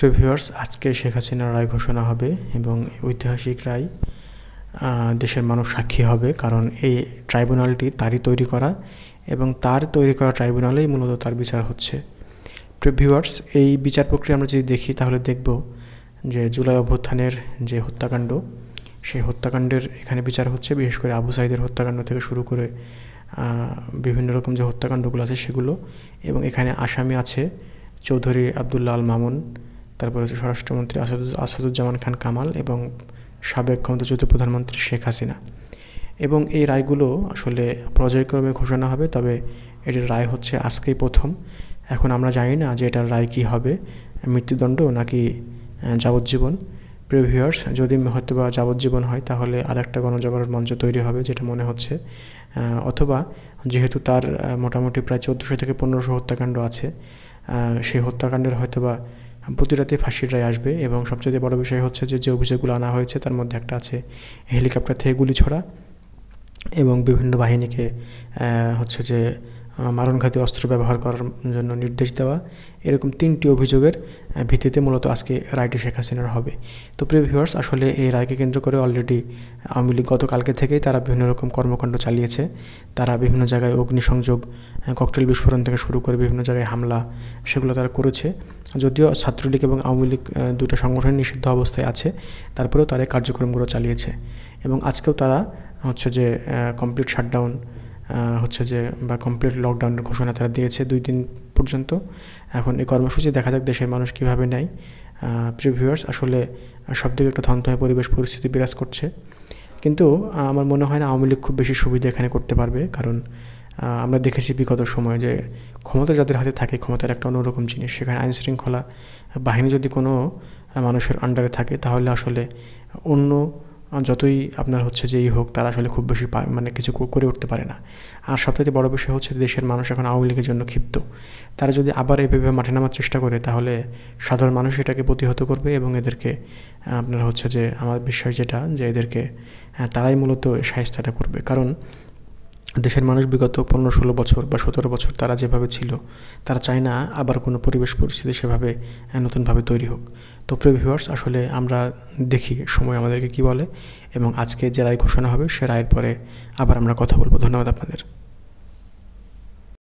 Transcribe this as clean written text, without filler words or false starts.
প্রিয় ভিউয়ার্স, আজকে শেখ হাসিনার রায় ঘোষণা হবে এবং ঐতিহাসিক রায় দেশের মানুষ সাক্ষী হবে, কারণ এই ট্রাইব্যুনালটি তারই তৈরি করা এবং তার তৈরি করা ট্রাইব্যুনালেই মূলত তার বিচার হচ্ছে। প্রিয় ভিউয়ার্স, এই বিচার প্রক্রিয়া আমরা যদি দেখি তাহলে দেখব যে জুলাই অভ্যুত্থানের যে হত্যাকাণ্ড, সেই হত্যাকাণ্ডের এখানে বিচার হচ্ছে। বিশেষ করে আবু সাঈদের হত্যাকাণ্ড থেকে শুরু করে বিভিন্ন রকম যে হত্যাকাণ্ডগুলো আছে সেগুলো, এবং এখানে আসামি আছে চৌধুরী আবদুল্লাহ আল মামুন, তারপরে হচ্ছে স্বরাষ্ট্রমন্ত্রী আসাদুজ্জামান খান কামাল এবং সাবেক ক্ষমতাচ্যুত প্রধানমন্ত্রী শেখ হাসিনা। এবং এই রায়গুলো আসলে পর্যায়ক্রমে ঘোষণা হবে, তবে এটির রায় হচ্ছে আজকেই প্রথম। এখন আমরা জানি না যে এটার রায় কী হবে, মৃত্যুদণ্ড নাকি যাবজ্জীবন। প্রিয় ভিউয়ার্স, যদি হয়তো বা যাবজ্জীবন হয় তাহলে আরেকটা গণজাগরণ মঞ্চ তৈরি হবে যেটা মনে হচ্ছে, অথবা যেহেতু তার মোটামুটি প্রায় 1400 থেকে 1500 হত্যাকাণ্ড আছে, সেই হত্যাকাণ্ডের হয়তোবা প্রতিটাতে ফাঁসির রায় আসবে। এবং সবচেয়ে বড় বিষয় হচ্ছে যে অভিযোগগুলো আনা হয়েছে তার মধ্যে একটা আছে হেলিকপ্টার থেকে গুলি ছোড়া এবং বিভিন্ন বাহিনীকে হচ্ছে যে মারণঘাতী অস্ত্র ব্যবহার করার জন্য নির্দেশ দেওয়া। এরকম 3টি অভিযোগের ভিত্তিতে মূলত আজকে রায়টি শেখ হাসিনার হবে। তো প্রিয় ভিউয়ার্স, আসলে এই রায়কে কেন্দ্র করে অলরেডি আওয়ামী লীগ গতকালকে থেকেই তারা বিভিন্ন রকম কর্মকাণ্ড চালিয়েছে। তারা বিভিন্ন জায়গায় অগ্নিসংযোগ, ককটেল বিস্ফোরণ থেকে শুরু করে বিভিন্ন জায়গায় হামলা, সেগুলো তারা করেছে। যদিও ছাত্রলীগ এবং আওয়ামী লীগ দুটো সংগঠন নিষিদ্ধ অবস্থায় আছে, তারপরেও তারা কার্যক্রমগুলো চালিয়েছে। এবং আজকেও তারা হচ্ছে যে কমপ্লিট শাটডাউন হচ্ছে যে বা কমপ্লিট লকডাউনের ঘোষণা তারা দিয়েছে 2 দিন পর্যন্ত। এখন এই কর্মসূচি দেখা যাক দেশের মানুষ কীভাবে নেয়। প্রিয় ভিউয়ার্স, আসলে সবদিকে একটা থমথমে পরিবেশ পরিস্থিতি বিরাজ করছে, কিন্তু আমার মনে হয় না আওয়ামী লীগ খুব বেশি সুবিধা এখানে করতে পারবে। কারণ আমরা দেখেছি বিগত সময়ে যে ক্ষমতা যাদের হাতে থাকে, ক্ষমতার একটা অন্যরকম জিনিস। সেখানে আইনশৃঙ্খলা বাহিনী যদি কোনো মানুষের আন্ডারে থাকে তাহলে আসলে অন্য যতই আপনার হচ্ছে যে হোক, তারা আসলে খুব বেশি মানে কিছু করে উঠতে পারে না। আর সবথেকে বড় বিষয় হচ্ছে দেশের মানুষ এখন আওয়ামী লীগের জন্য ক্ষিপ্ত। তারা যদি আবার এভাবে মাঠে নামার চেষ্টা করে তাহলে সাধারণ মানুষ এটাকে প্রতিহত করবে এবং এদেরকে আপনার হচ্ছে যে আমার বিশ্বাস যেটা যে এদেরকে তারাই মূলত শায়েস্তাটা করবে। কারণ দেশের মানুষ বিগত 15-16 বছর বা 17 বছর তারা যেভাবে ছিল, তারা চায় না আবার কোনো পরিবেশ পরিস্থিতি সেভাবে নতুনভাবে তৈরি হোক। তো প্রিয় ভিউয়ার্স, আসলে আমরা দেখি সময় আমাদেরকে কি বলে, এবং আজকে যে রায় ঘোষণা হবে সে রায়ের পরে আবার আমরা কথা বলবো। ধন্যবাদ আপনাদের।